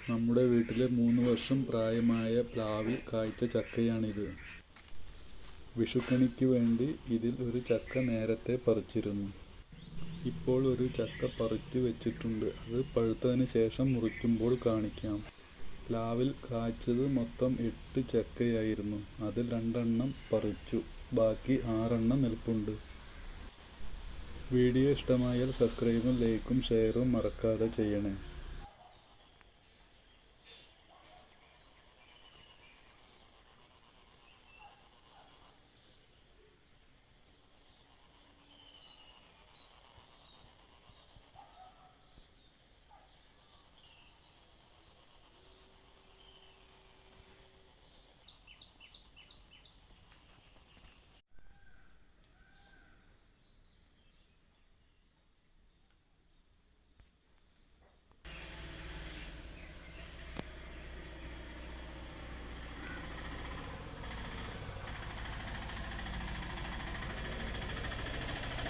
നമ്മുടെ വീട്ടിലെ 3 വർഷം പ്രായമായ പ്ലാവിൽ കായ്ച്ച ചക്കയാണിത്. വിഷുക്കണിക്ക് വേണ്ടി ഇതിൽ ഒരു ചക്ക നേരത്തെ പറിച്ചിരുന്നു. ഇപ്പോൾ ഒരു ചക്ക പറിച്ചു വെച്ചിട്ടുണ്ട്. അത് പഴുത്തതിന് ശേഷം മുറിക്കുമ്പോൾ കാണിക്കാം. പ്ലാവിൽ കായ്ച്ചത് മൊത്തം 8 ചക്കയായിരുന്നു. അതിൽ 2 എണ്ണം പറിച്ചു. ബാക്കി 6 എണ്ണം നിൽപ്പുണ്ട്. വീഡിയോ ഇഷ്ടമായാൽ സബ്സ്ക്രൈബും ലൈക്കും ഷെയറും മറക്കാതെ ചെയ്യണേ.